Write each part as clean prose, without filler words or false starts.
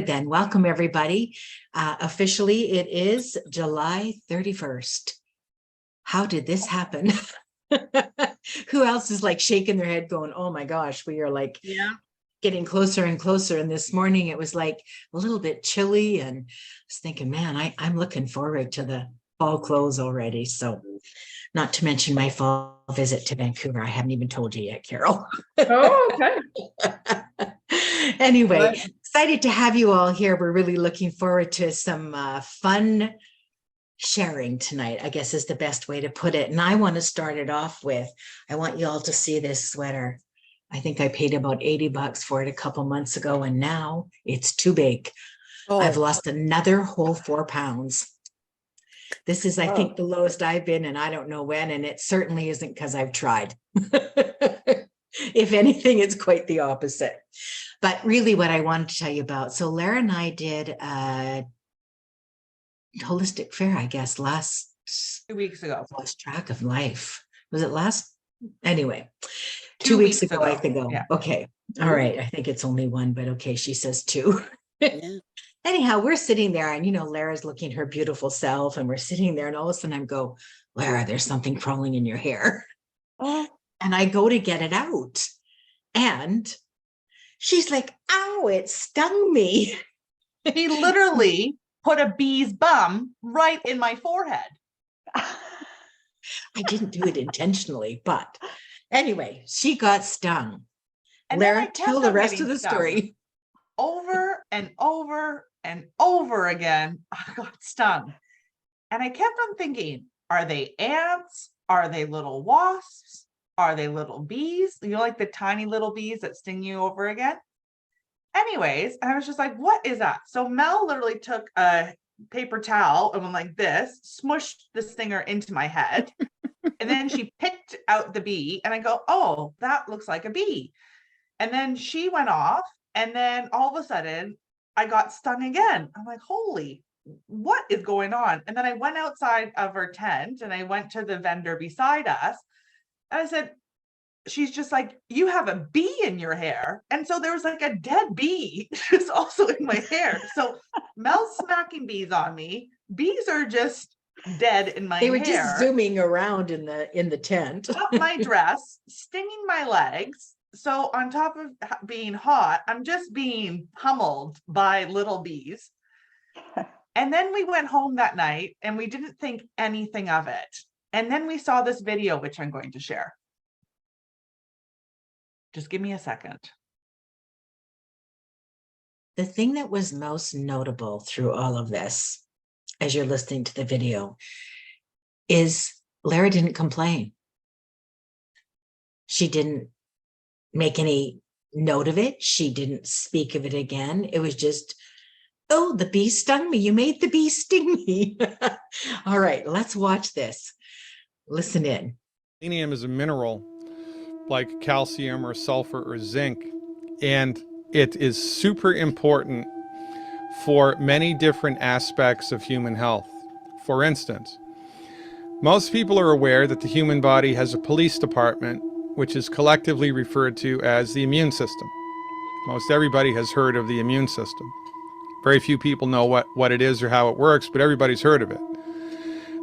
Again, welcome everybody. Officially, it is July 31st. How did this happen? Who else is like shaking their head going, oh my gosh, we are like getting closer and closer. And this morning it was like a little bit chilly and I was thinking, man, I'm looking forward to the fall close already. So not to mention my fall visit to Vancouver. I haven't even told you yet, Carol. Oh, okay. Anyway, excited to have you all here. We're really looking forward to some fun sharing tonight, I guess is the best way to put it. And I want to start it off with, I want you all to see this sweater. I think I paid about $80 for it a couple months ago, and now it's too big. I've lost another whole 4 pounds. This is, I think, the lowest I've been, and I don't know when, and it certainly isn't because I've tried. If anything, it's quite the opposite. But really what I wanted to tell you about, so Lara and I did a holistic fair, I guess, 2 weeks ago. Lost track of life. Was it last? Anyway, 2 weeks ago, I think. Yeah. Okay. All right. I think it's only one, but okay. She says two. Yeah. Anyhow, we're sitting there and, Lara's looking her beautiful self and we're sitting there and all of a sudden I go, Lara, there's something crawling in your hair. Oh. And I go to get it out and she's like, ow, it stung me. He literally put a bee's bum right in my forehead. I didn't do it intentionally, but anyway, she got stung. And Lara, tell the rest of the story. Over and over and over again, I got stung. And I kept on thinking, are they ants? Are they little wasps? Are they little bees? Like the tiny little bees that sting you over again? Anyways, I was just like, what is that? So Mel literally took a paper towel and went like this, smushed the stinger into my head. And then she picked out the bee and I go, oh, that looks like a bee. And then she went off. And then all of a sudden I got stung again. I'm like, holy, what is going on? And then I went outside of her tent and I went to the vendor beside us. And I said, she's just like, you have a bee in your hair. And so there was like a dead bee just also in my hair. So Mel's smacking bees on me. Bees are just dead in my hair. They were just zooming around in the tent. Up my dress, stinging my legs. So on top of being hot, I'm just being pummeled by little bees. And then we went home that night and we didn't think anything of it. And then we saw this video, which I'm going to share. Just give me a second. The thing that was most notable through all of this, as you're listening to the video, is Lara didn't complain. She didn't make any note of it. She didn't speak of it again. It was just, oh, the bee stung me. You made the bee sting me. All right, let's watch this. Listen in. Selenium is a mineral like calcium or sulfur or zinc, and it is super important for many different aspects of human health. For instance, most people are aware that the human body has a police department, which is collectively referred to as the immune system. Most everybody has heard of the immune system. Very few people know what it is or how it works, but everybody's heard of it.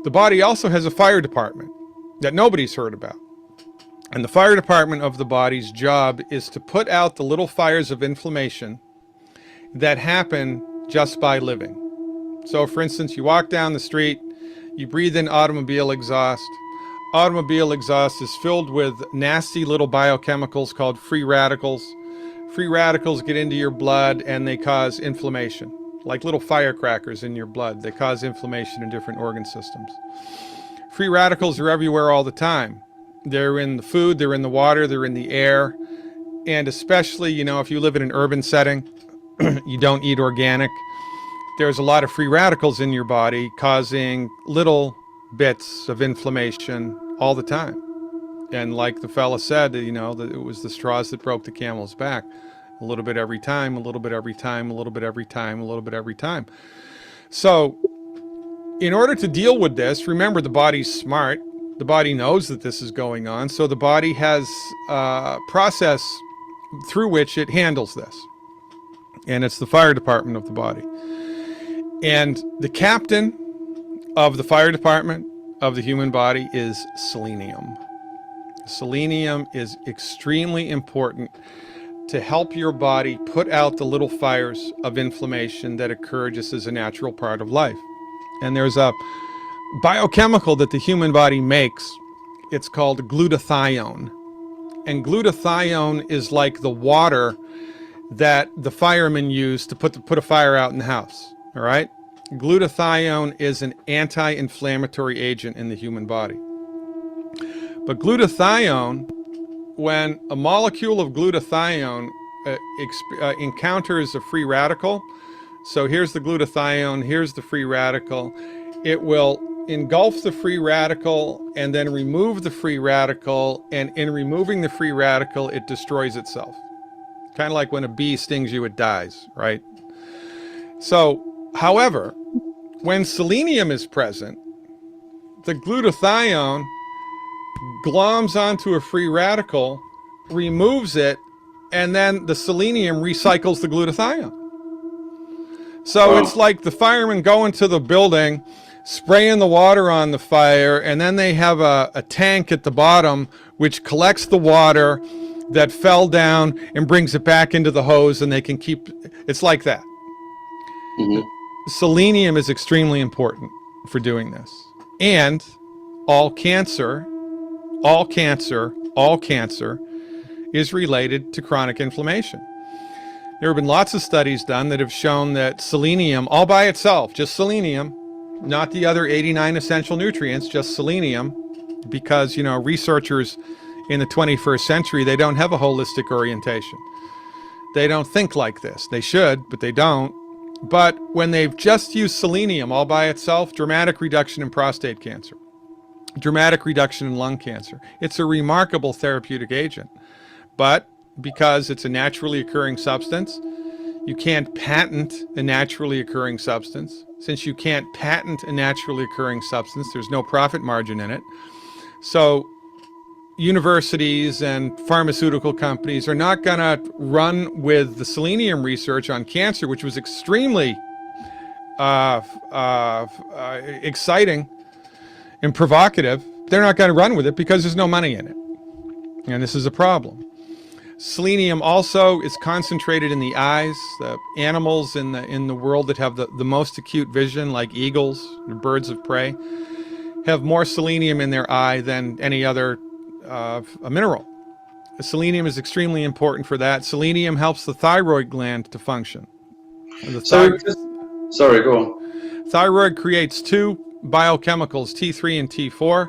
The body also has a fire department that nobody's heard about. And the fire department of the body's job is to put out the little fires of inflammation that happen just by living. So for instance, you walk down the street, you breathe in automobile exhaust. Automobile exhaust is filled with nasty little biochemicals called free radicals. Free radicals get into your blood and they cause inflammation, like little firecrackers in your blood. They cause inflammation in different organ systems. Free radicals are everywhere all the time. They're in the food, they're in the water, they're in the air. And especially, if you live in an urban setting, you don't eat organic, there's a lot of free radicals in your body causing little bits of inflammation all the time. And like the fella said, that it was the straws that broke the camel's back. A little bit every time, a little bit every time, a little bit every time, a little bit every time. So in order to deal with this, remember, the body's smart. The body knows that this is going on. So the body has a process through which it handles this. and it's the fire department of the body. And the captain of the fire department of the human body is selenium. Selenium is extremely important to help your body put out the little fires of inflammation that occur just as a natural part of life. And there's a biochemical that the human body makes. It's called glutathione. And glutathione is like the water that the firemen use to put a fire out in the house. All right? Glutathione is an anti-inflammatory agent in the human body. But glutathione, when a molecule of glutathione encounters a free radical, so here's the glutathione, here's the free radical, it will engulf the free radical and then remove the free radical, and in removing the free radical, it destroys itself. Kind of like when a bee stings you, it dies, right? So, however, when selenium is present, the glutathione gloms onto a free radical, removes it, and then the selenium recycles the glutathione. So it's like the firemen go into the building, spraying the water on the fire, and then they have a tank at the bottom which collects the water that fell down and brings it back into the hose, and they can keep, it's like that. Mm-hmm. Selenium is extremely important for doing this. And all cancer is related to chronic inflammation. There have been lots of studies done that have shown that selenium all by itself, just selenium, not the other 89 essential nutrients, just selenium, because, you know, researchers in the 21st century, they don't have a holistic orientation. They don't think like this. They should, but they don't. But when they've just used selenium all by itself, dramatic reduction in prostate cancer, dramatic reduction in lung cancer. It's a remarkable therapeutic agent. But because it's a naturally occurring substance, you can't patent a naturally occurring substance. Since you can't patent a naturally occurring substance, there's no profit margin in it. So universities and pharmaceutical companies are not going to run with the selenium research on cancer, which was extremely exciting and provocative. They're not going to run with it because there's no money in it. And this is a problem. Selenium also is concentrated in the eyes. The animals in the world that have the most acute vision, like eagles, birds of prey, have more selenium in their eye than any other mineral. Selenium is extremely important for that. Selenium helps the thyroid gland to function. Sorry, go on. Thyroid creates two biochemicals, T3 and T4,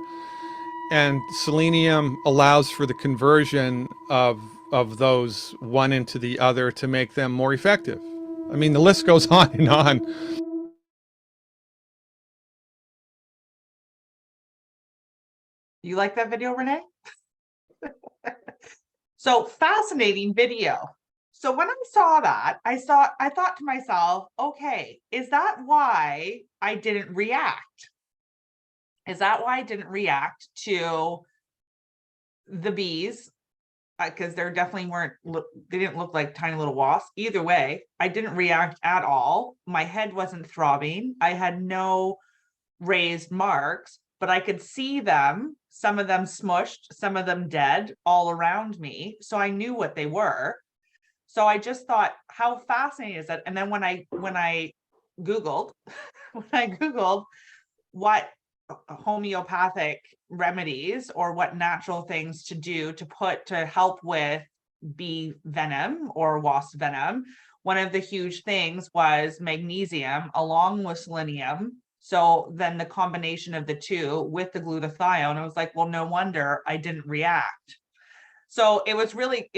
and selenium allows for the conversion of those one into the other to make them more effective. I mean, the list goes on and on. You like that video, Renee? So fascinating video. So when I saw that, I thought to myself, okay, is that why I didn't react? Is that why I didn't react to the bees? Because there definitely they didn't look like tiny little wasps. Either way, I didn't react at all. My head wasn't throbbing. I had no raised marks, but I could see them, some of them smushed, some of them dead, all around me. So I knew what they were. So I just thought, how fascinating is that? And then when I Googled, what homeopathic remedies or what natural things to do to help with bee venom or wasp venom, one of the huge things was magnesium along with selenium. So then the combination of the two with the glutathione, I was like, well, no wonder I didn't react. So it was really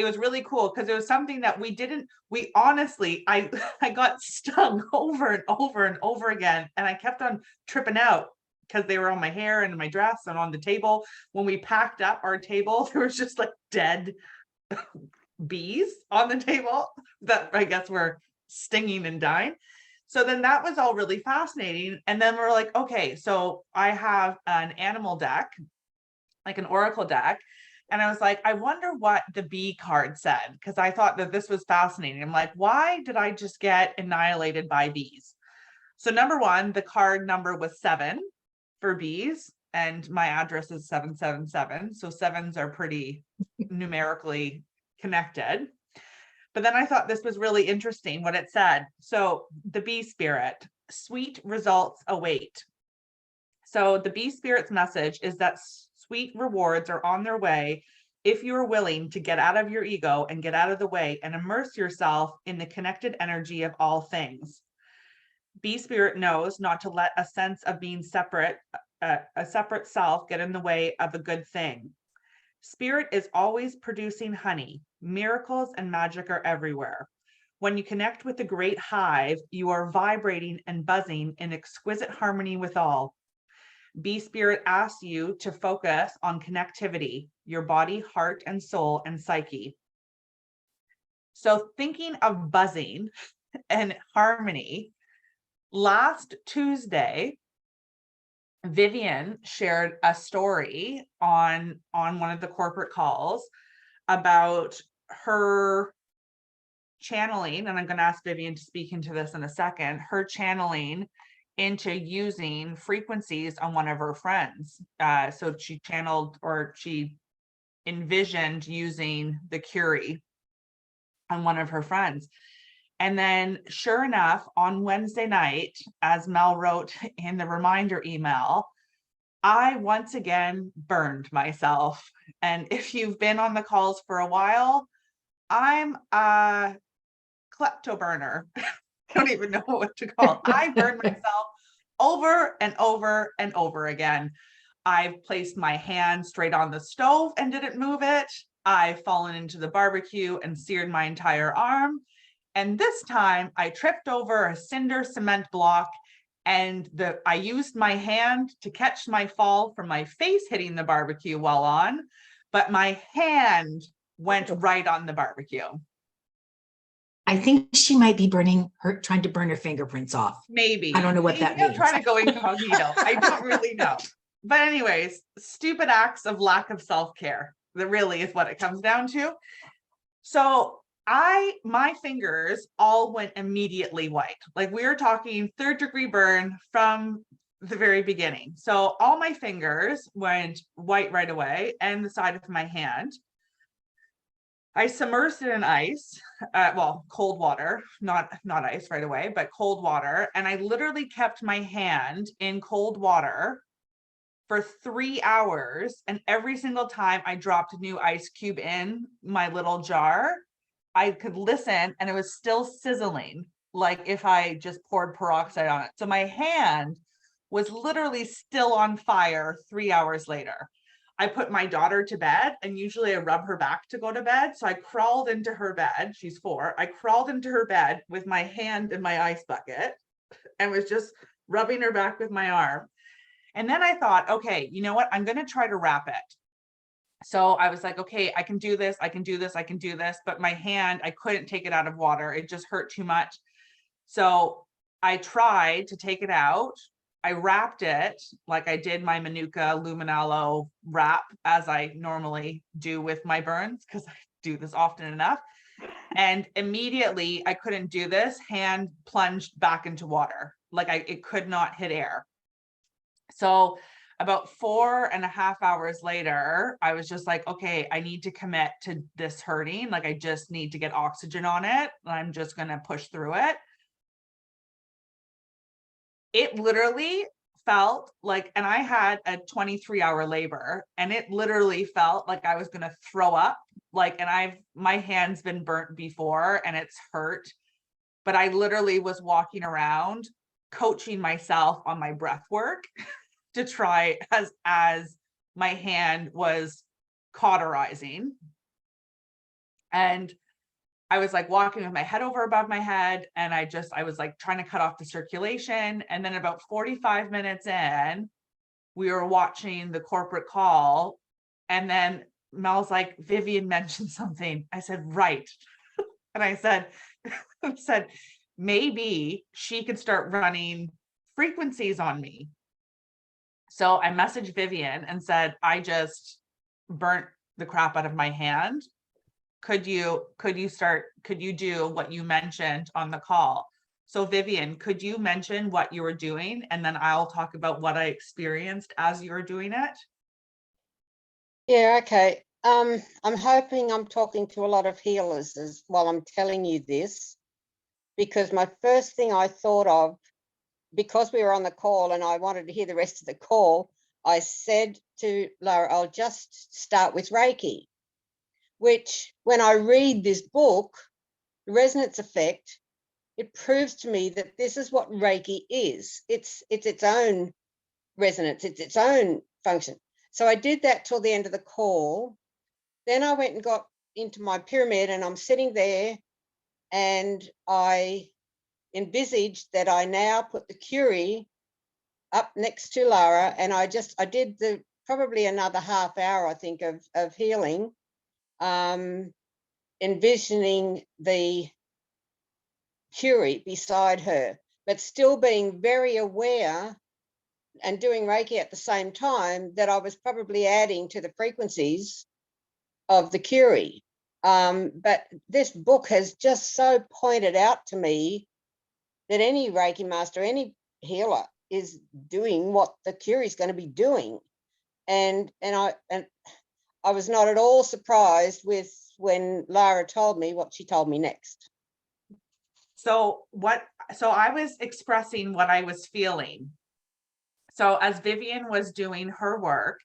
cool, because it was something that we honestly, I got stung over and over and over again. And I kept on tripping out because they were on my hair and my dress and on the table. When we packed up our table, there was just like dead bees on the table that I guess were stinging and dying. So then that was all really fascinating. And then we're like, okay, so I have an animal deck, like an oracle deck. And I was like, I wonder what the bee card said, because I thought that this was fascinating. I'm like, why did I just get annihilated by bees? So number one, the card number was 7 for bees, and my address is 777. So sevens are pretty numerically connected. But then I thought this was really interesting what it said. So the bee spirit, sweet results await. So the bee spirit's message is that sweet rewards are on their way if you are willing to get out of your ego and get out of the way and immerse yourself in the connected energy of all things. Bee spirit knows not to let a sense of being separate, a separate self, get in the way of a good thing. Spirit is always producing honey. Miracles and magic are everywhere. When you connect with the great hive, you are vibrating and buzzing in exquisite harmony with all. Bee spirit asks you to focus on connectivity, your body, heart, and soul, and psyche. So thinking of buzzing and harmony, last Tuesday, Vivienne shared a story on one of the corporate calls about her channeling, and I'm going to ask Vivienne to speak into this in a second, her channeling into using frequencies on one of her friends. So she channeled, or she envisioned using the Curie on one of her friends. And then sure enough, on Wednesday night, as Mel wrote in the reminder email, I once again burned myself. And if you've been on the calls for a while, I'm a klepto burner. I don't even know what to call it. I burned myself over and over and over again. I've placed my hand straight on the stove and didn't move it. I've fallen into the barbecue and seared my entire arm. And this time I tripped over a cinder cement block, and I used my hand to catch my fall from my face hitting the barbecue while on, but my hand went right on the barbecue. I think she might be trying to burn her fingerprints off. Maybe. I don't know what that means. I'm trying to go incognito. I don't really know. But anyways, stupid acts of lack of self-care. That really is what it comes down to. So my fingers all went immediately white. Like, we were talking 3rd-degree burn from the very beginning. So all my fingers went white right away, and the side of my hand. I submersed it in ice, cold water, not ice right away, but cold water. And I literally kept my hand in cold water for 3 hours. And every single time I dropped a new ice cube in my little jar, I could listen, and it was still sizzling, like if I just poured peroxide on it. So my hand was literally still on fire 3 hours later. I put my daughter to bed, and usually I rub her back to go to bed. So I crawled into her bed. She's 4. I crawled into her bed with my hand in my ice bucket and was just rubbing her back with my arm. And then I thought, okay, you know what? I'm going to try to wrap it. So I was like, okay, I can do this. I can do this. I can do this. But my hand, I couldn't take it out of water. It just hurt too much. So I tried to take it out. I wrapped it like I did my Manuka LuminAloe wrap, as I normally do with my burns, because I do this often enough. And immediately I couldn't do this. Hand plunged back into water. Like it could not hit air. So about 4.5 hours later, I was just like, okay, I need to commit to this hurting. Like, I just need to get oxygen on it. I'm just going to push through it. It literally felt like, and I had a 23-hour labor, and it literally felt like I was going to throw up. Like, and my hand's been burnt before and it's hurt, but I literally was walking around coaching myself on my breath work to try as my hand was cauterizing. And I was like walking with my head over above my head, and I was like trying to cut off the circulation. And then about 45 minutes in, we were watching the corporate call, and then Mel's like, Vivienne mentioned something. I said, right. And I said, maybe she could start running frequencies on me. So I messaged Vivienne and said, I just burnt the crap out of my hand. Could you do what you mentioned on the call? So Vivienne, could you mention what you were doing, and then I'll talk about what I experienced as you were doing it? Yeah, okay. I'm hoping I'm talking to a lot of healers while I'm telling you this, because my first thing I thought of, because we were on the call and I wanted to hear the rest of the call, I said to Lara, I'll just start with Reiki, which when I read this book, The Resonance Effect, it proves to me that this is what Reiki is. It's its own resonance, it's its own function. So I did that till the end of the call. Then I went and got into my pyramid, and I'm sitting there, and I envisaged that I now put the Curie up next to Lara, and I did probably another half hour, I think, of healing, envisioning the Curie beside her, but still being very aware and doing Reiki at the same time that I was probably adding to the frequencies of the Curie. But this book has just so pointed out to me that any Reiki master, any healer is doing what the Curie is going to be doing. And I was not at all surprised with when Lara told me what she told me next. So I was expressing what I was feeling. So as Vivienne was doing her work,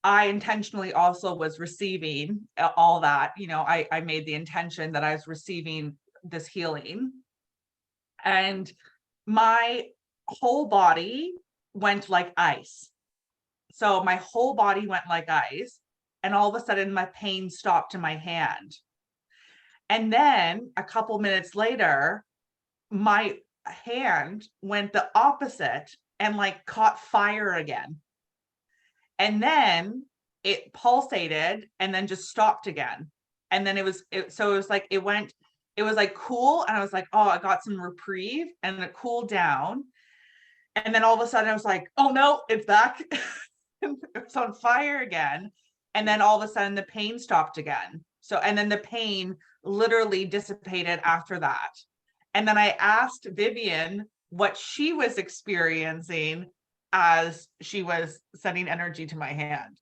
I intentionally also was receiving all that. I made the intention that I was receiving this healing, and my whole body went like ice. So my whole body went like ice, and all of a sudden my pain stopped in my hand. And then a couple minutes later, my hand went the opposite and like caught fire again. And then it pulsated and then just stopped again. And then it was like cool. And I was like, oh, I got some reprieve, and it cooled down. And then all of a sudden I was like, oh no, it's back. It's on fire again. And then all of a sudden the pain stopped again. And then the pain literally dissipated after that. And then I asked Vivienne what she was experiencing as she was sending energy to my hand.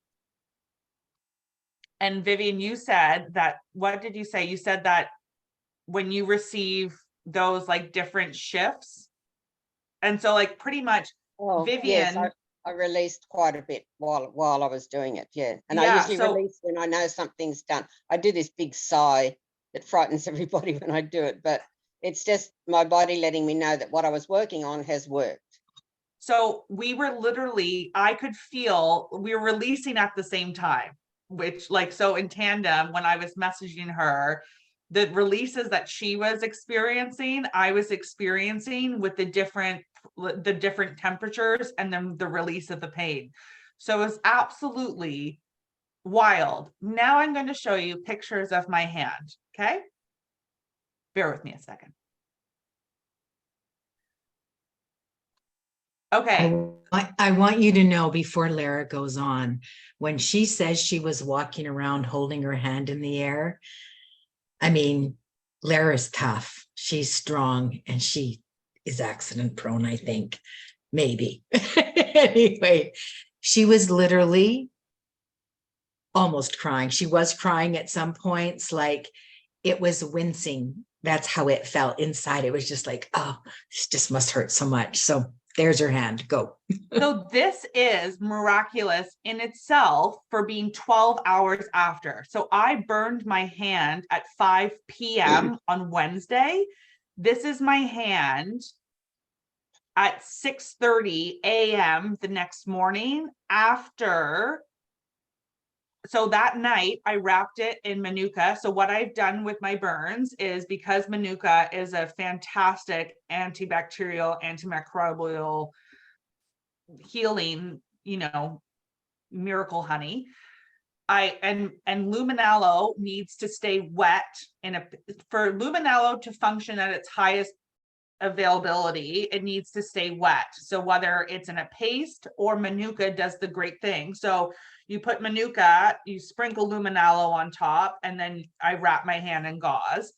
And Vivienne, you said that, what did you say? You said that when you receive those like different shifts. And so like pretty much Vivienne. Yes, I released quite a bit while I was doing it. Yeah. And yeah, I usually release when I know something's done. I do this big sigh that frightens everybody when I do it, but it's just my body letting me know that what I was working on has worked. So we were literally, I could feel we were releasing at the same time, which like, so in tandem, when I was messaging her, the releases that she was experiencing, I was experiencing with the different temperatures, and then the release of the pain. So it was absolutely wild. Now I'm going to show you pictures of my hand. Okay. Bear with me a second. Okay. I want you to know, before Lara goes on, when she says she was walking around holding her hand in the air, I mean, Lara's tough. She's strong, and she is accident prone, I think. Maybe. Anyway, she was literally almost crying. She was crying at some points, like it was wincing. That's how it felt inside. It was just like, oh, this just must hurt so much. So there's her hand. Go. So this is miraculous in itself for being 12 hours after. So I burned my hand at 5 p.m. on Wednesday. This is my hand at 6:30 a.m. the next morning after. So that night I wrapped it in Manuka. So what I've done with my burns is, because Manuka is a fantastic antibacterial, antimicrobial healing, miracle honey. And LuminAloe needs to stay wet for LuminAloe to function at its highest availability, it needs to stay wet. So whether it's in a paste or Manuka does the great thing. So you put Manuka, you sprinkle LuminAloe on top, and then I wrap my hand in gauze.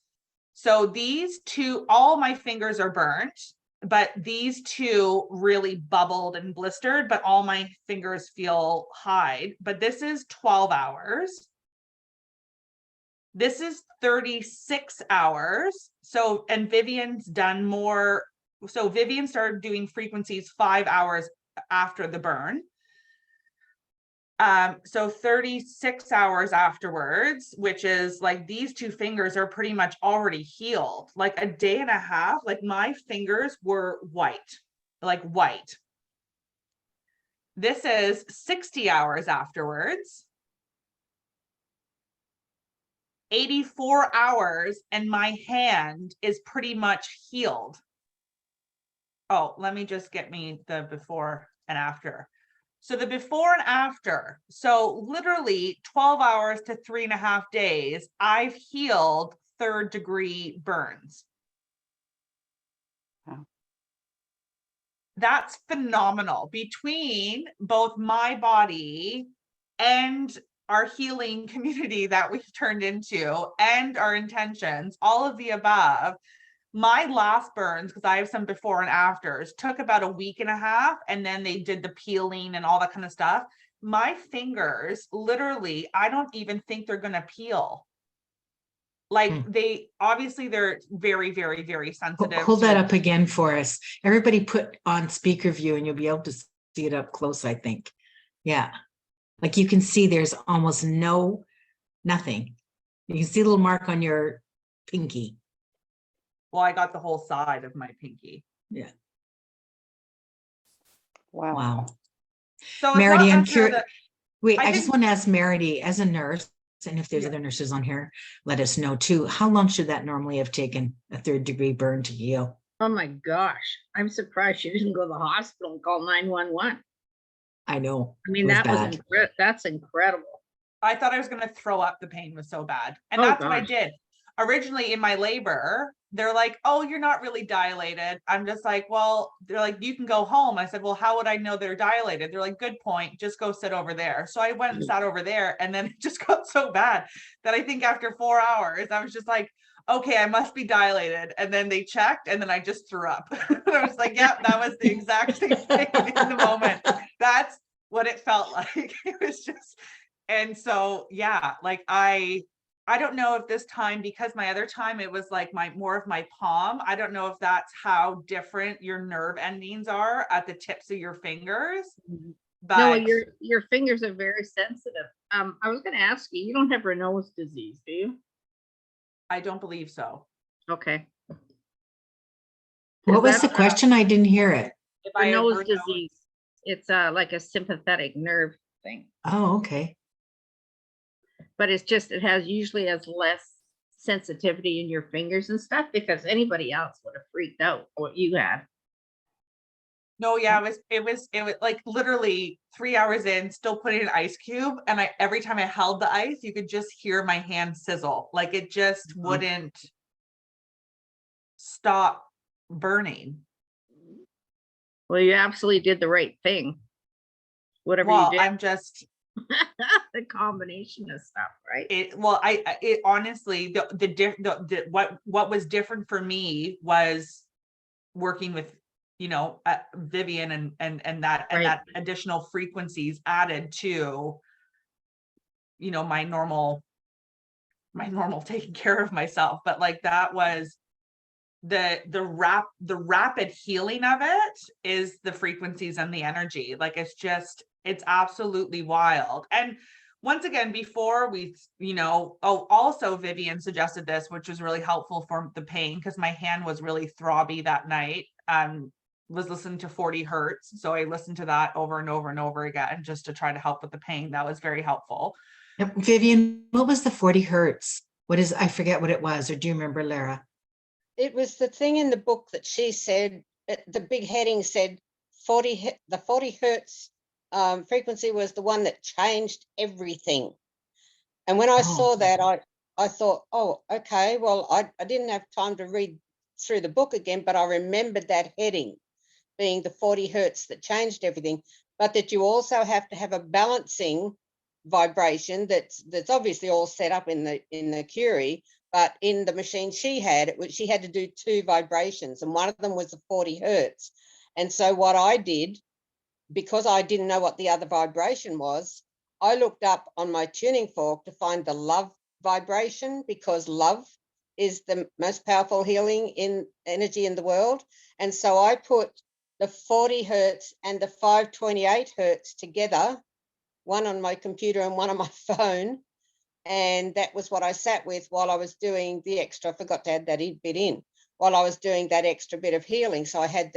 So these two, all my fingers are burnt, but these two really bubbled and blistered, but all my fingers feel hide. But this is 12 hours. This is 36 hours. So, and Vivienne's done more. So Vivienne started doing frequencies 5 hours after the burn. So 36 hours afterwards, which is like these two fingers are pretty much already healed. Like a day and a half, like my fingers were white, like white. This is 60 hours afterwards. 84 hours and my hand is pretty much healed. Oh, let me just get me the before and after. So the before and after, so literally 12 hours to 3.5 days, I've healed 3rd-degree burns. Wow. That's phenomenal. Between both my body and our healing community that we've turned into and our intentions, all of the above, my last burns, because I have some before and afters, took about a week and a half, and then they did the peeling and all that kind of stuff. My fingers, literally, I don't even think they're going to peel. Like they, obviously they're very, very, very sensitive. Hold that up again for us. Everybody put on speaker view and you'll be able to see it up close, I think. Yeah. Like you can see there's almost nothing. You can see a little mark on your pinky. Well, I got the whole side of my pinky. Yeah. Wow. Wow. So Meredy, I'm curious. Wait, I just think- want to ask Meredy, as a nurse, and if there's other nurses on here, let us know too. How long should that normally have taken a 3rd-degree burn to heal? Oh my gosh, I'm surprised she didn't go to the hospital and call 911. I know. I mean, it was that bad. was that's incredible. I thought I was going to throw up. The pain was so bad. And Oh, that's what I gosh. did. Originally in my labor, they're like, oh, you're not really dilated. I'm just like, well, they're like, you can go home. I said, well, how would I know they're dilated? They're like, good point. Just go sit over there. So I went and sat over there, and then it just got so bad that I think after 4 hours, I was just like, okay, I must be dilated. And then they checked, and then I just threw up. I was like, yeah, that was the exact same thing in the moment. That's what it felt like. It was just, and so, yeah, like I don't know if this time, because my other time it was like more of my palm. I don't know if that's how different your nerve endings are at the tips of your fingers. But No, your fingers are very sensitive. I was going to ask you, you don't have Raynaud's disease, do you? I don't believe so. Okay. What was That's, the question? I didn't hear it. If I have Raynaud's Raynaud's- disease. It's like a sympathetic nerve thing, Oh, okay. but it's just, usually has less sensitivity in your fingers and stuff, because anybody else would have freaked out what you had. No, yeah, it was like literally 3 hours in, still putting an ice cube, and every time I held the ice, you could just hear my hand sizzle. Like it just wouldn't stop burning. Well, you absolutely did the right thing. Whatever Well, you did, I'm just the combination of stuff, right? it honestly, what was different for me was working with, Vivienne and that Right. that additional frequencies added to, my normal taking care of myself. But like that was the rapid healing of it is the frequencies and the energy. Like it's absolutely wild. And once again, before we, also Vivienne suggested this, which was really helpful for the pain, because my hand was really throbby that night. Was listening to 40 hertz. So I listened to that over and over and over again, just to try to help with the pain. That was very helpful. Yep. Vivienne, what was the 40 hertz? I forget what it was, or do you remember, Lara? It was the thing in the book that she said, the big heading said the 40 hertz frequency was the one that changed everything. And when I saw that, I thought, oh, okay, well, I didn't have time to read through the book again, but I remembered that heading being the 40 hertz that changed everything, but that you also have to have a balancing vibration that's obviously all set up in the Curie, but in the machine she had, she had to do 2 vibrations, and one of them was the 40 hertz. And so what I did, because I didn't know what the other vibration was, I looked up on my tuning fork to find the love vibration, because love is the most powerful healing in energy in the world. And so I put the 40 hertz and the 528 hertz together, one on my computer and one on my phone. And that was what I sat with while I was doing the extra. I forgot to add that bit in while I was doing that extra bit of healing. So I had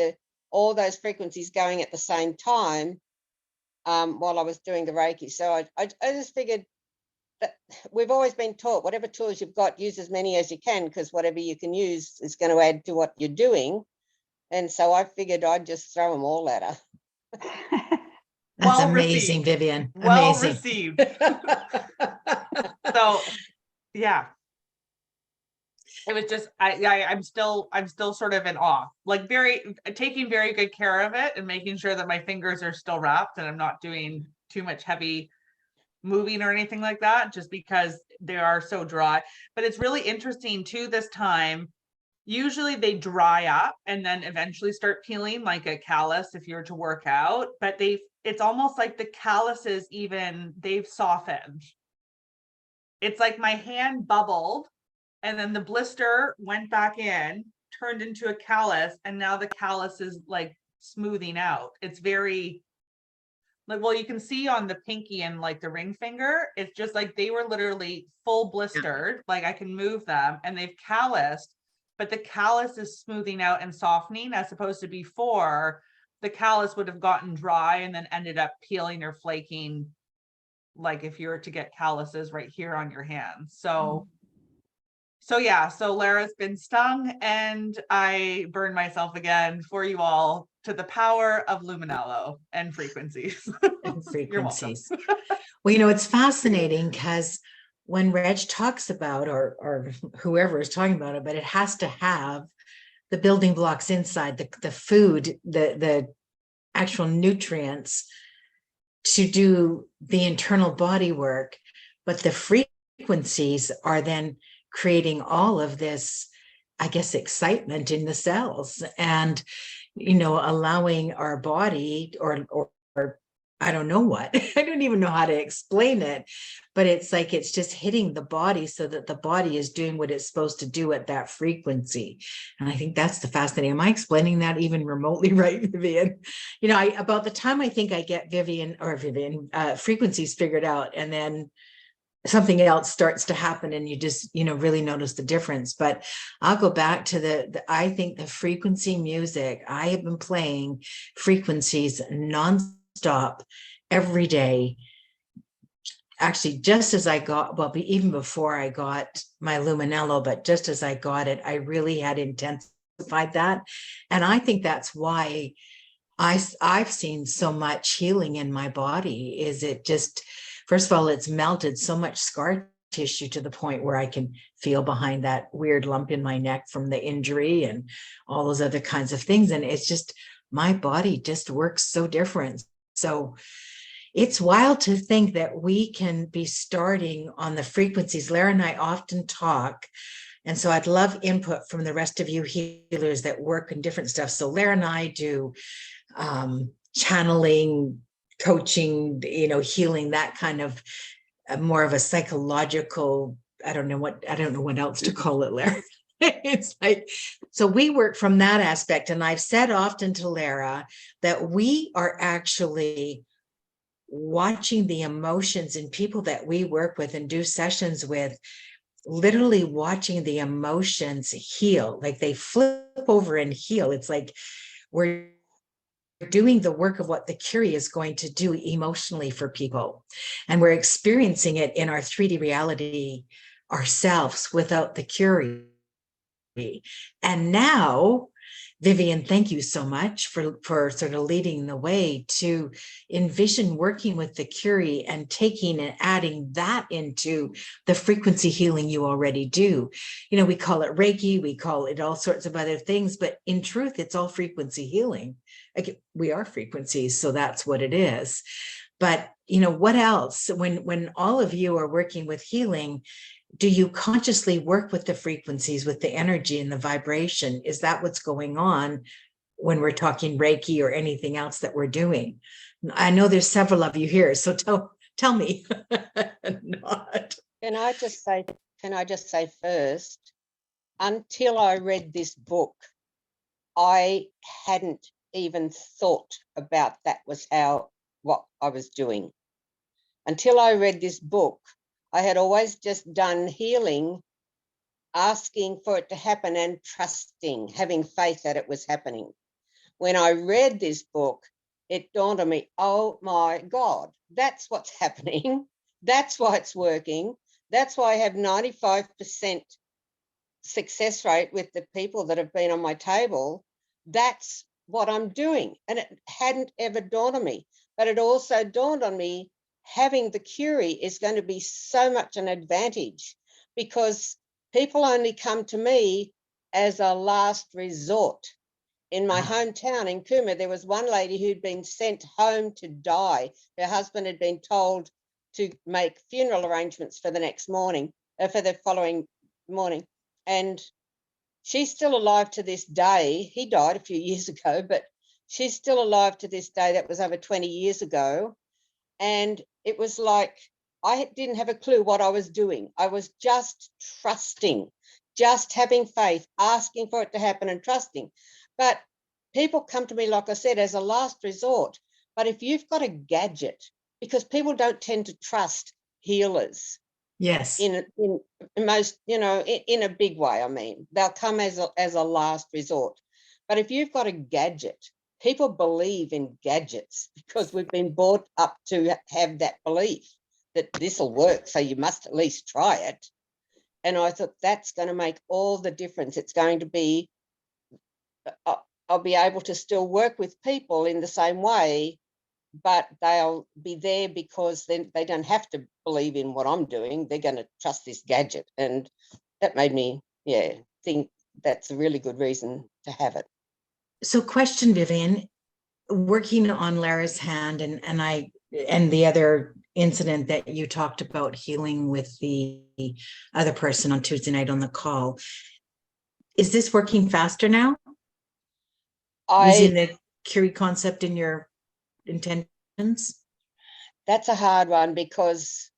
all those frequencies going at the same time while I was doing the Reiki. So I just figured that we've always been taught, whatever tools you've got, use as many as you can, because whatever you can use is going to add to what you're doing. And so I figured I'd just throw them all at her. That's Well amazing, received. Vivienne. Well Amazing. received. So yeah, it was just I'm still sort of in awe, like taking very good care of it and making sure that my fingers are still wrapped and I'm not doing too much heavy moving or anything like that, just because they are so dry. But it's really interesting too this time. Usually they dry up and then eventually start peeling, like a callus if you were to work out, but it's almost like the calluses they've softened. It's like my hand bubbled and then the blister went back in, turned into a callus, and now the callus is like smoothing out. It's very like, well, you can see on the pinky and like the ring finger, it's just like they were literally full blistered, like I can move them, and they've calloused, but the callus is smoothing out and softening, as opposed to before the callus would have gotten dry and then ended up peeling or flaking, like if you were to get calluses right here on your hands. So yeah, so Lara's been stung and I burned myself again for you all, to the power of LuminAloe and frequencies. And You're welcome. frequencies. Well, it's fascinating because when Reg talks about, or whoever is talking about it, but it has to have the building blocks inside, the food, the actual nutrients to do the internal body work. But the frequencies are then creating all of this, I guess, excitement in the cells, and allowing our body or I don't know what, I don't even know how to explain it, but it's like it's just hitting the body so that the body is doing what it's supposed to do at that frequency. And I think that's the fascinating. Am I explaining that even remotely right, Vivienne? About the time I think I get Vivienne frequencies figured out, and then something else starts to happen and you just really notice the difference. But I'll go back to I think the frequency music, I have been playing frequencies nonstop every day, actually, just as I got, well, even before I got my LuminAloe, but just as I got it, I really had intensified that. And I think that's why I've seen so much healing in my body. Is it just, first of all, it's melted so much scar tissue to the point where I can feel behind that weird lump in my neck from the injury and all those other kinds of things. And it's just, my body just works so different. So it's wild to think that we can be starting on the frequencies. Lara and I often talk, and so I'd love input from the rest of you healers that work in different stuff. So Lara and I do channeling, coaching, healing, that kind of more of a psychological, I don't know what else to call it, Lara. It's like, so we work from that aspect. And I've said often to Lara that we are actually watching the emotions in people that we work with and do sessions with, literally watching the emotions heal, like they flip over and heal. It's like we're doing the work of what the Curie is going to do emotionally for people. And we're experiencing it in our 3D reality ourselves without the Curie. And now Vivienne, thank you so much for sort of leading the way to envision working with the Curie and taking and adding that into the frequency healing you already do. You know, we call it Reiki, we call it all sorts of other things, but in truth, it's all frequency healing. Like, we are frequencies, so that's what it is. But, you know, what else? When all of you are working with healing, do you consciously work with the frequencies, with the energy and the vibration? Is that what's going on when we're talking Reiki or anything else that we're doing? I know there's several of you here, so tell me. Not. Can I just say first, until I read this book, I hadn't even thought about that was what I was doing. Until I read this book, I had always just done healing, asking for it to happen and trusting, having faith that it was happening. When I read this book, it dawned on me, oh my God, that's what's happening. That's why it's working. That's why I have 95% success rate with the people that have been on my table. That's what I'm doing. And it hadn't ever dawned on me. But it also dawned on me, having the Curie is going to be so much an advantage, because people only come to me as a last resort. In my hometown in Cooma, there was one lady who'd been sent home to die. Her husband had been told to make funeral arrangements for the next morning, for the following morning. And she's still alive to this day. He died a few years ago, but she's still alive to this day. That was over 20 years ago. And it was like, I didn't have a clue what I was doing. I was just trusting, just having faith, asking for it to happen and trusting. But people come to me, like I said, as a last resort. But if you've got a gadget, because people don't tend to trust healers. Yes. In most, in a big way, I mean, they'll come as a last resort. But if you've got a gadget, people believe in gadgets because we've been brought up to have that belief that this will work, so you must at least try it. And I thought that's going to make all the difference. It's going to be, I'll be able to still work with people in the same way, but they'll be there because then they don't have to believe in what I'm doing. They're going to trust this gadget. And that made me, think that's a really good reason to have it. So question, Vivienne, working on Lara's hand and the other incident that you talked about, healing with the other person on Tuesday night on the call, is this working faster now? Using the Curie concept in your intentions? That's a hard one, because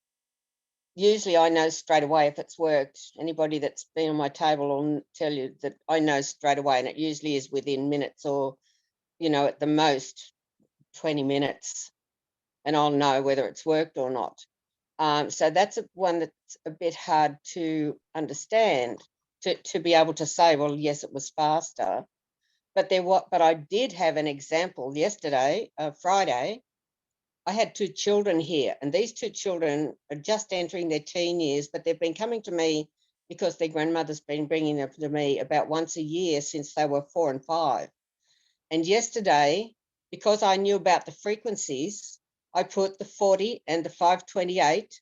usually I know straight away if it's worked. Anybody that's been on my table will tell you that I know straight away, and it usually is within minutes or, at the most 20 minutes, and I'll know whether it's worked or not. So that's one that's a bit hard to understand, to be able to say, well, yes, it was faster. But I did have an example yesterday, Friday. I had two children here, and these two children are just entering their teen years, but they've been coming to me because their grandmother's been bringing them to me about once a year since they were 4 and 5. And yesterday, because I knew about the frequencies, I put the 40 and the 528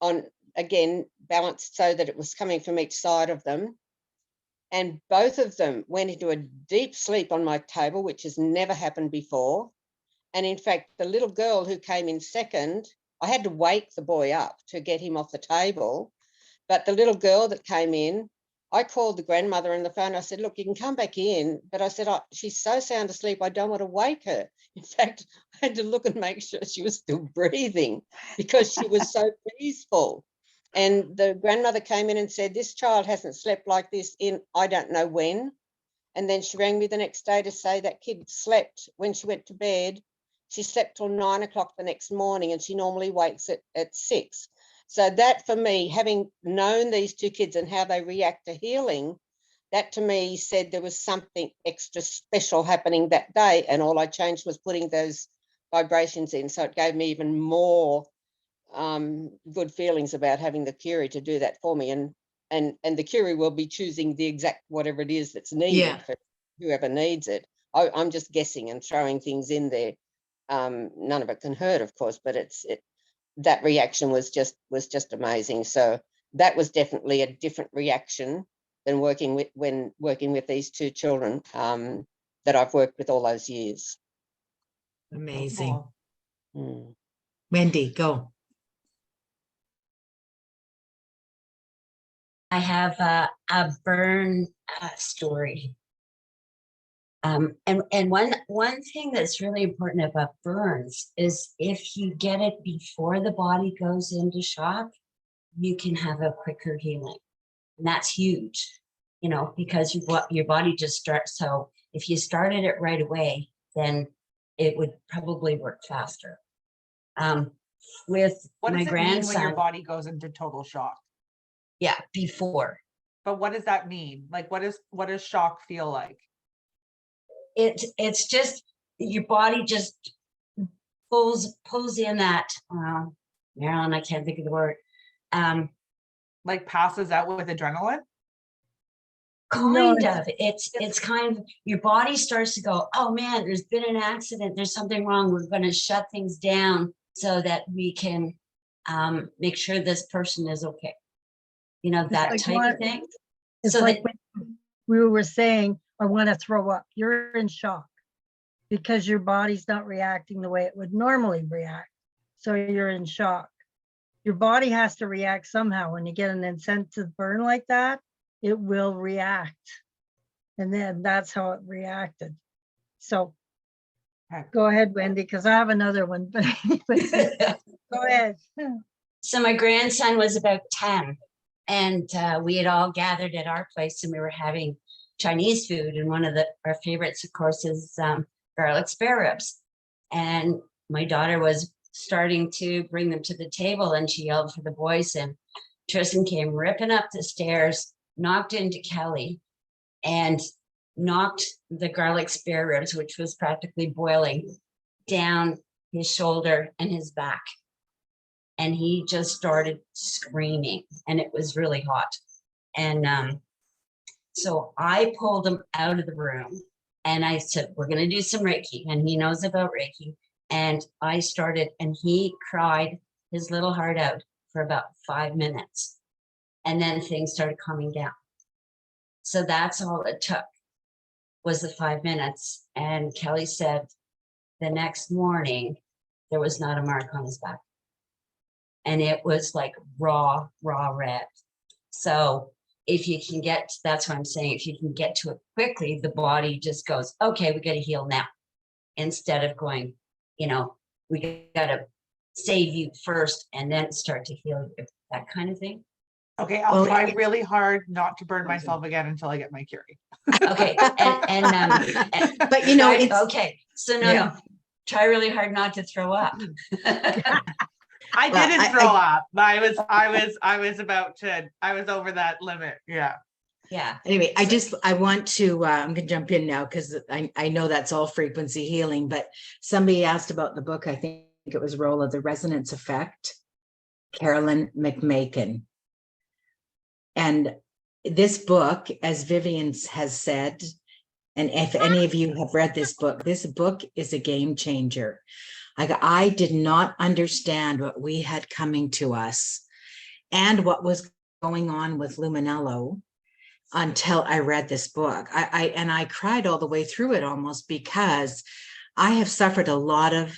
on, again, balanced so that it was coming from each side of them. And both of them went into a deep sleep on my table, which has never happened before. And in fact, the little girl who came in second, I had to wake the boy up to get him off the table. But the little girl that came in, I called the grandmother on the phone. I said, look, you can come back in. But I said, she's so sound asleep, I don't want to wake her. In fact, I had to look and make sure she was still breathing because she was so peaceful. And the grandmother came in and said, this child hasn't slept like this in I don't know when. And then she rang me the next day to say that kid slept when she went to bed. She slept till 9 o'clock the next morning, and she normally wakes at 6. So that, for me, having known these two kids and how they react to healing, that to me said there was something extra special happening that day. And all I changed was putting those vibrations in. So it gave me even more good feelings about having the Curie to do that for me. And the Curie will be choosing the exact whatever it is that's needed. Yeah. whoever needs it. I'm just guessing and throwing things in there. None of it can hurt, of course, but that reaction was just amazing. So that was definitely a different reaction than working with these two children that I've worked with all those years. Amazing. Cool. Wendy, go. I have a burn story. And one thing that's really important about burns is if you get it before the body goes into shock, you can have a quicker healing. And that's huge, you know, because your body just starts. So if you started it right away, then it would probably work faster. With What my does it mean when your grandson, body goes into total shock? yeah, before. But what does that mean? Like, what does shock feel like? It's just your body just pulls in that Marilyn, I can't think of the word. Like passes out with adrenaline? Kind of. It's kind of your body starts to go, oh man, there's been an accident, there's something wrong. We're going to shut things down so that we can make sure this person is okay. You know, that like type of thing. It's So like that, when we were saying, I want to throw up. You're in shock because your body's not reacting the way it would normally react. So you're in shock. Your body has to react somehow. When you get an intensive burn like that, it will react. And then that's how it reacted. So Okay. go ahead, Wendy, because I have another one. But anyway, go ahead. so my grandson was about 10 and we had all gathered at our place and we were having Chinese food. And one of our favorites, of course, is garlic spare ribs. And my daughter was starting to bring them to the table and she yelled for the boys and Tristan came ripping up the stairs, knocked into Kelly and knocked the garlic spare ribs, which was practically boiling, down his shoulder and his back. And he just started screaming and it was really hot. And so I pulled him out of the room and I said, we're going to do some Reiki. And he knows about Reiki. And I started and he cried his little heart out for about 5 minutes. And then things started calming down. So that's all it took was the 5 minutes. And Kelly said the next morning, there was not a mark on his back. And it was like raw red. So if you can get, that's what I'm saying, if you can get to it quickly, the body just goes, okay, we got to heal now. Instead of going, you know, we got to save you first and then start to heal you, that kind of thing. Okay, I'll try really hard not to burn myself again until I get my Curie. Okay, But you know, it's okay. So no, try really hard not to throw up. I didn't throw up. I was over that limit. Yeah. Yeah. Anyway, I want to, I'm going to jump in now because I know that's all frequency healing, but somebody asked about the book. I think it was Rolla, The Resonance Effect, Carolyn McMakin. And this book, as Vivienne has said, and if any of you have read this book is a game changer. I did not understand what we had coming to us and what was going on with LuminAloe until I read this book. I cried all the way through it almost because I have suffered a lot of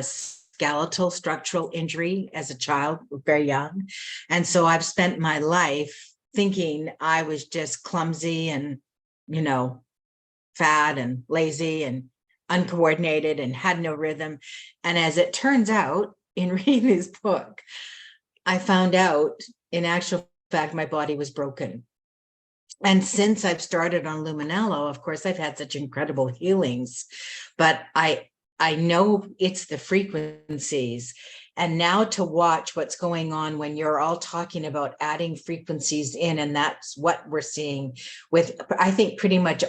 skeletal structural injury as a child, very young. And so I've spent my life thinking I was just clumsy and, you know, fat and lazy and uncoordinated and had no rhythm. And as it turns out, in reading this book, I found out in actual fact, my body was broken. And since I've started on LuminAloe, of course, I've had such incredible healings, but I know it's the frequencies. And now to watch what's going on when you're all talking about adding frequencies in, and that's what we're seeing with, I think, pretty much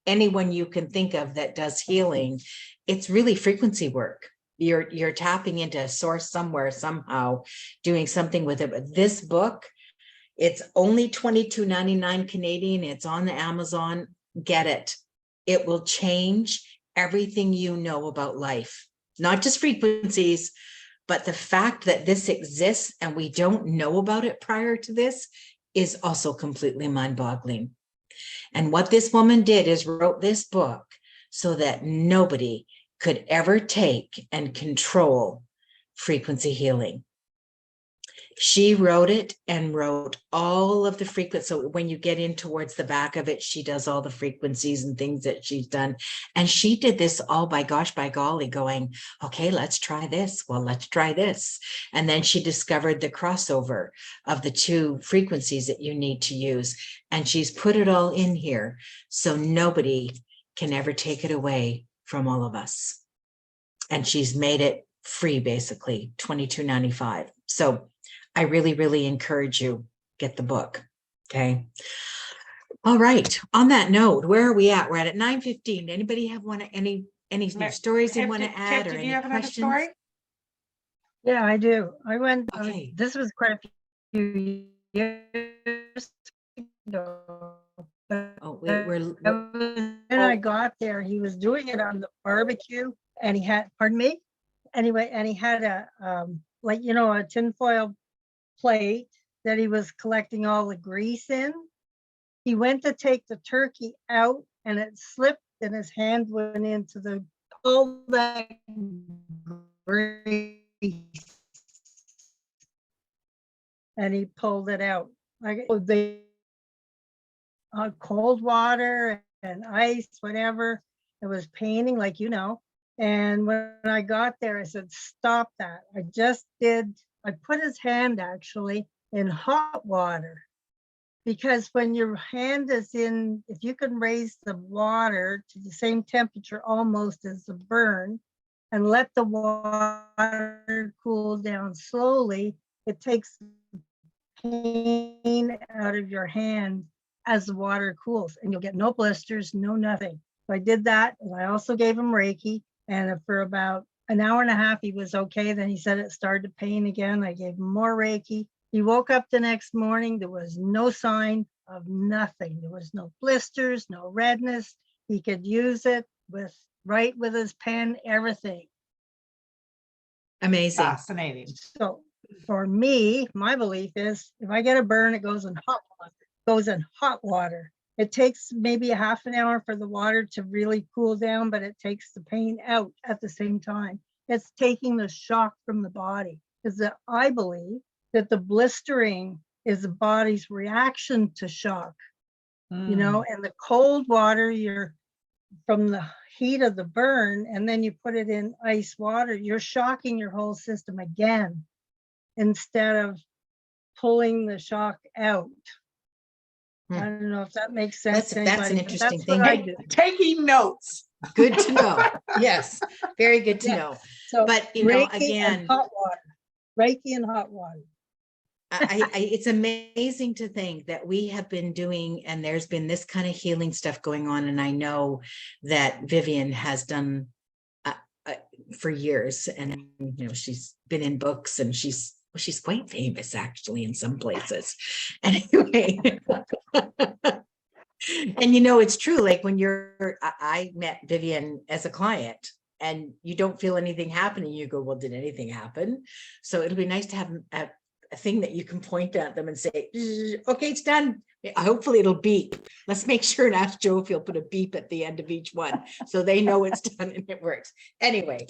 anyone you can think of that does healing. It's really frequency work. You're tapping into a source somewhere, somehow, doing something with it. But this book, it's only $22.99 Canadian. It's on the Amazon. Get it. It will change everything you know about life, not just frequencies, but the fact that this exists and we don't know about it prior to this is also completely mind-boggling. And what this woman did is wrote this book so that nobody could ever take and control frequency healing. She wrote it and wrote all of the frequencies. So when you get in towards the back of it, she does all the frequencies and things that she's done. And she did this all by golly, going, okay, let's try this. Well, let's try this. And then she discovered the crossover of the two frequencies that you need to use. And she's put it all in here so nobody can ever take it away from all of us. And she's made it free, basically, $22.95. So I really, really encourage you, get the book. Okay. All right. On that note, where are we at? We're at 9:15. Anybody have any new stories they want to add or Did any you have another questions? story? Yeah, I do. I went, Okay. this was quite a few years ago. Oh, we're When I got there, he was doing it on the barbecue and he had, pardon me? Anyway, and he had a, like, you know, a tinfoil plate that he was collecting all the grease in. He went to take the turkey out and it slipped and his hand went into all that grease. And he pulled it out. Like they cold water and ice, whatever. It was paining, like, you know. And when I got there, I said, stop that. I put his hand actually in hot water, because when your hand is in, if you can raise the water to the same temperature almost as the burn and let the water cool down slowly, it takes pain out of your hand as the water cools, and you'll get no blisters, no nothing. So I did that, and I also gave him Reiki, and for about an hour and a half, he was okay. Then he said it started to pain again. I gave him more Reiki. He woke up the next morning. There was no sign of nothing. There was no blisters, no redness. He could use it right with his pen, everything. amazing. Fascinating. So for me, my belief is if I get a burn, it goes in hot water. It takes maybe a half an hour for the water to really cool down, but it takes the pain out at the same time. It's taking the shock from the body, because I believe that the blistering is the body's reaction to shock, you know, and the cold water, you're from the heat of the burn, and then you put it in ice water, you're shocking your whole system again instead of pulling the shock out. I don't know if that makes sense. That's an interesting thing. I do. Taking notes. Good to know. Yes, very good to Yeah. know. So But you know, Reiki again, and hot water. Reiki and hot water. it's amazing to think that we have been doing, and there's been this kind of healing stuff going on. And I know that Vivienne has done for years, and you know, she's been in books, and she's quite famous actually in some places. Anyway, and you know, it's true. Like when I met Vivienne as a client, and you don't feel anything happening, you go, well, did anything happen? So it'll be nice to have a thing that you can point at them and say, okay, it's done. Hopefully it'll beep. Let's make sure and ask Joe if he'll put a beep at the end of each one so they know it's done and it works. Anyway,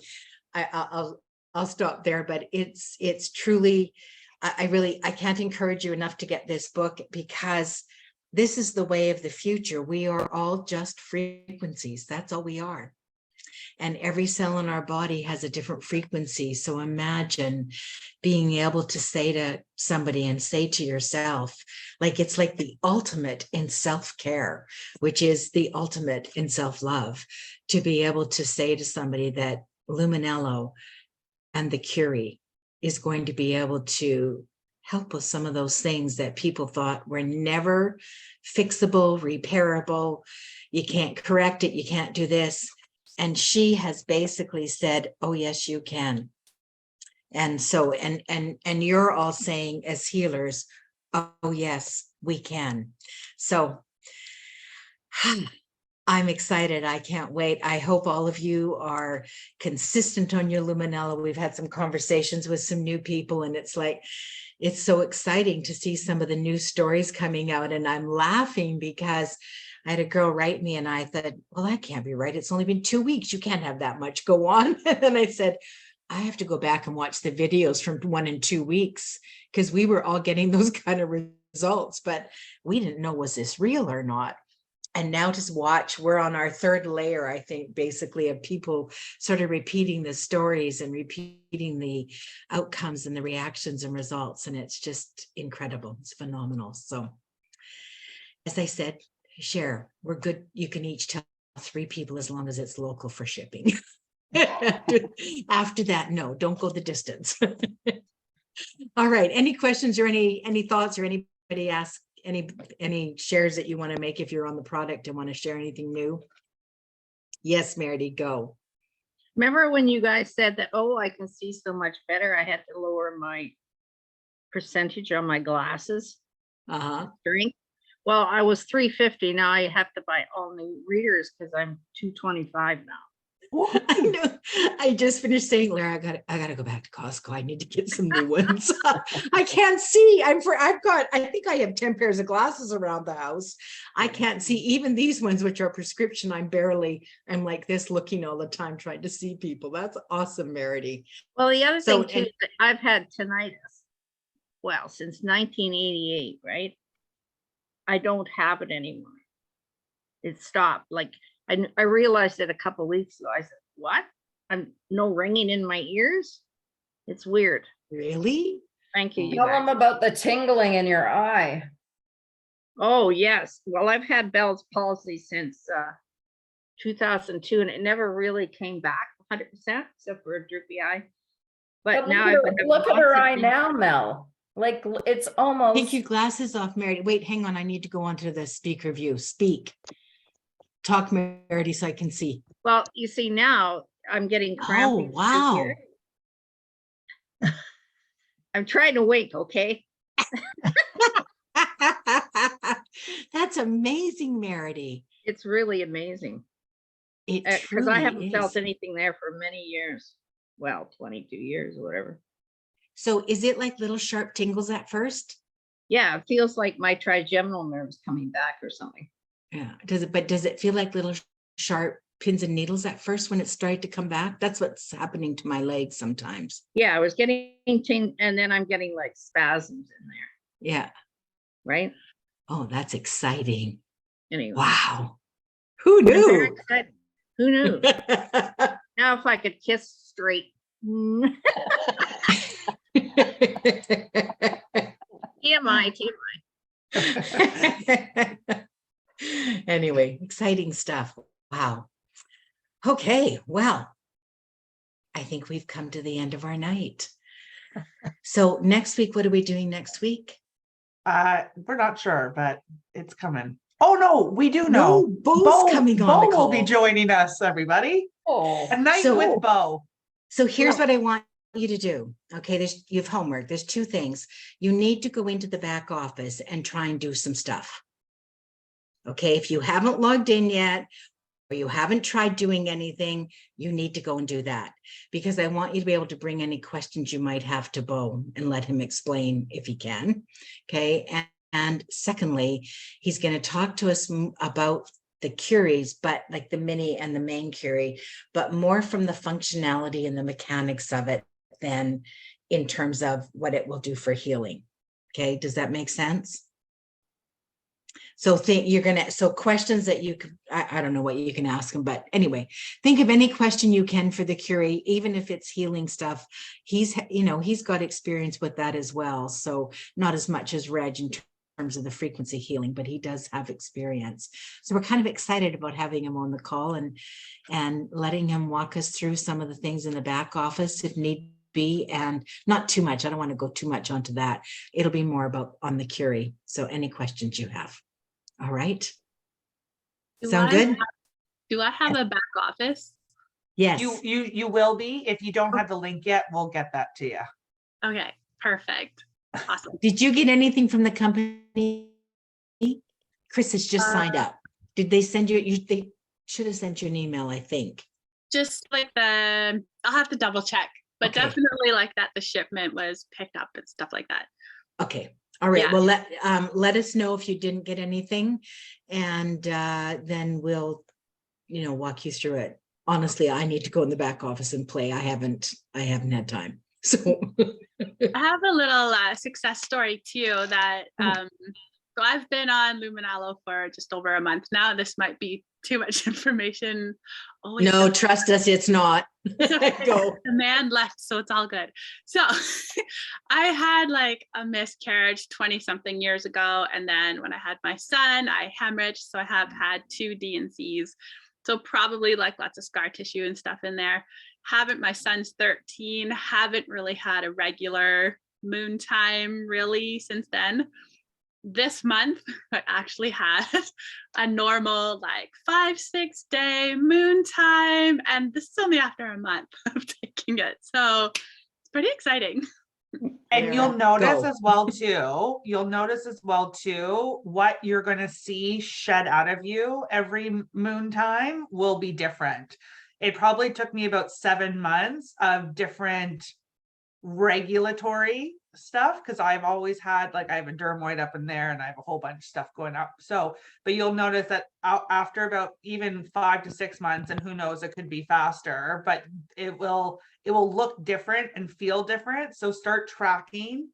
I'll stop there, but it's truly, I can't encourage you enough to get this book, because this is the way of the future. We are all just frequencies. That's all we are. And every cell in our body has a different frequency. So imagine being able to say to somebody and say to yourself, like, it's like the ultimate in self-care, which is the ultimate in self-love, to be able to say to somebody that LuminAloe and the Curie is going to be able to help with some of those things that people thought were never fixable, repairable. You can't correct it. You can't do this. And she has basically said, oh, yes, you can. And so, and you're all saying as healers, oh, yes, we can. So I'm excited. I can't wait. I hope all of you are consistent on your LuminAloe. We've had some conversations with some new people, and it's like, it's so exciting to see some of the new stories coming out. And I'm laughing because I had a girl write me and I thought, well, that can't be right. It's only been 2 weeks. You can't have that much go on. And then I said, I have to go back and watch the videos from 1 and 2 weeks, because we were all getting those kind of results, but we didn't know, was this real or not? And now just watch, we're on our 3rd layer, I think, basically, of people sort of repeating the stories and repeating the outcomes and the reactions and results. And it's just incredible. It's phenomenal. So as I said, share, we're good. You can each tell 3 people as long as it's local for shipping. After that, no, don't go the distance. All right. Any questions or any thoughts, or anybody ask any shares that you want to make if you're on the product and want to share anything new? Yes, Meredith, go. Remember when you guys said that, oh, I can see so much better, I had to lower my percentage on my glasses strength? Well, I was 350. Now I have to buy all new readers because I'm 225 now. I know. I just finished saying, Lara, I gotta go back to Costco. I need to get some new ones. I can't see. I think I have 10 pairs of glasses around the house. I can't see even these ones, which are prescription. I'm like this, looking all the time, trying to see people. That's awesome, Meredith. Well, the other thing too, is that I've had tinnitus, well, since 1988, right? I don't have it anymore. It stopped. Like, I realized it a couple of weeks ago. I said, what? I'm no ringing in my ears? It's weird. Really? Thank you. Tell them about the tingling in your eye. Oh, yes. Well, I've had Bell's palsy since 2002, and it never really came back 100%, except for a droopy eye. But now look at her eye now, Mel. Like, it's almost. Take your glasses off, Meredith. Wait, hang on. I need to go onto the speaker view. Speak. Talk, Meredith, so I can see. Well, you see, now I'm getting cramping. Oh, wow. I'm trying to wink, okay? That's amazing, Meredith. It's really amazing. Because I haven't felt anything there for many years. Well, 22 years or whatever. So is it like little sharp tingles at first? Yeah, it feels like my trigeminal nerve's coming back or something. Yeah. Does it feel like little sharp pins and needles at first when it started to come back? That's what's happening to my legs sometimes. Yeah, I was getting and then I'm getting like spasms in there. Yeah. Right? Oh, that's exciting. Anyway. Wow. Who knew? Who knew? Now if I could kiss straight. TMI. Anyway, exciting stuff. Wow. Okay, well, I think we've come to the end of our night. So next week, what are we doing next week? We're not sure, but it's coming. Oh no, we do know. Bo's coming on the call. Bo will be joining us, everybody. Oh, A night with Bo. So here's what I want you to do. Okay, you have homework. There's 2 things. You need to go into the back office and try and do some stuff. Okay, if you haven't logged in yet, or you haven't tried doing anything, you need to go and do that, because I want you to be able to bring any questions you might have to Bo and let him explain if he can. Okay, and secondly, he's going to talk to us about the Curies, but like the mini and the main Curie, but more from the functionality and the mechanics of it than in terms of what it will do for healing. Okay, does that make sense? So so questions that you could, I don't know what you can ask him, but anyway, think of any question you can for the Curie, even if it's healing stuff. He's got experience with that as well. So not as much as Reg in terms of the frequency healing, but he does have experience. So we're kind of excited about having him on the call and letting him walk us through some of the things in the back office if need be, and not too much. I don't want to go too much onto that. It'll be more about on the Curie. So any questions you have. All right. Sound good? Do I have a back office? Yes. You will be. If you don't have the link yet, we'll get that to you. Okay, perfect. Awesome. Did you get anything from the company? Chris has just signed up. Did they send you? should have sent you an email, I think. Just like I'll have to double check, but Okay. definitely like that the shipment was picked up and stuff like that. Okay. All right. Yeah. Well, let us know if you didn't get anything, and then we'll, walk you through it. Honestly, I need to go in the back office and play. I haven't had time. So I have a little success story too that so I've been on LuminAloe for just over a month now. This might be too much information. no, trust us, it's not. Go. The man left, so it's all good. So I had like a miscarriage 20 something years ago, and then when I had my son, I hemorrhaged, so I have had 2 D&Cs, so probably like lots of scar tissue and stuff in there. My son's 13, haven't really had a regular moon time really since then. This month I actually had a normal like 5-6 day moon time, and this is only after a month of taking it, so it's pretty exciting. And you'll notice Go. as well too, what you're going to see shed out of you every moon time will be different. It probably took me about 7 months of different regulatory stuff, because I've always had, like, I have a dermoid up in there and I have a whole bunch of stuff going up. So, but you'll notice that after about even 5 to 6 months, and who knows, it could be faster, but it will look different and feel different. So start tracking,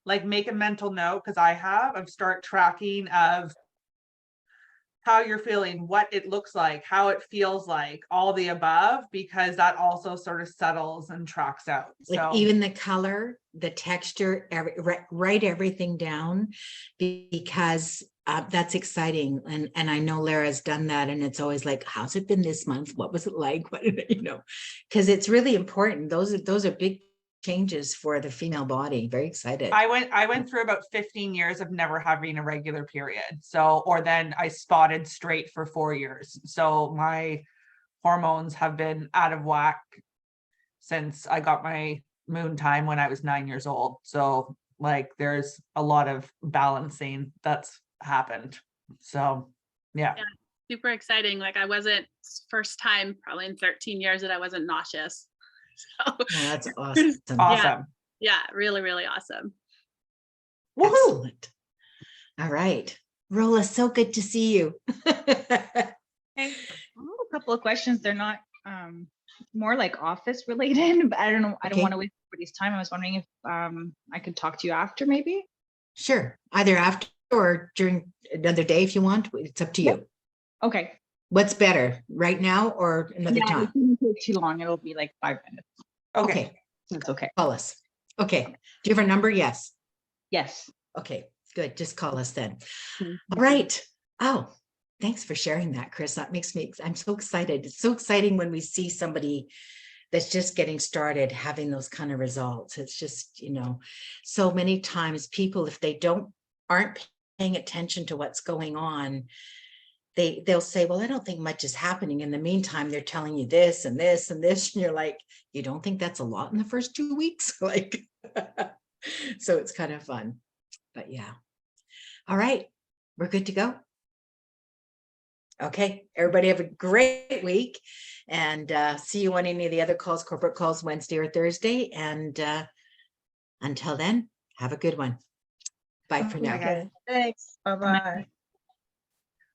like make a mental note, because start tracking of how you're feeling, what it looks like, how it feels like, all the above, because that also sort of settles and tracks out. Like So even the color, the texture, write everything down, because that's exciting. And I know Lara's done that, and it's always like, how's it been this month? What was it like? What did because it's really important. Those are big changes for the female body. Very excited. I went through about 15 years of never having a regular period. So, or then I spotted straight for 4 years. So my hormones have been out of whack since I got my moon time when I was 9 years old. So like there's a lot of balancing that's happened. So yeah. Super exciting. Like I wasn't, first time probably in 13 years that I wasn't nauseous. So Oh, that's awesome. Awesome. yeah, really, really awesome. Woohoo! Excellent. All right. Rolla, so good to see you. Okay. I have a couple of questions. They're not more like office related, but I don't know. I don't Okay. want to waste everybody's time. I was wondering if I could talk to you after, maybe. Sure. Either after or during another day if you want. It's up to you. Okay. What's better, right now or another Yeah, time? it shouldn't take too long. It'll be like 5 minutes. Okay. That's okay. Call us. Okay. Do you have a number? Yes. Yes. Okay, good. Just call us then. Mhm. All right. Oh, thanks for sharing that, Chris. That makes me, I'm so excited. It's so exciting when we see somebody that's just getting started having those kind of results. It's just, so many times people, if they aren't paying attention to what's going on, they'll say, well, I don't think much is happening. In the meantime, they're telling you this and this and this, and you're like, you don't think that's a lot in the first 2 weeks? Like, so it's kind of fun, but yeah. All right, we're good to go. Okay, everybody have a great week, and see you on any of the other calls, corporate calls, Wednesday or Thursday. And until then, have a good one. Bye for now. Okay. Okay, thanks. Bye-bye.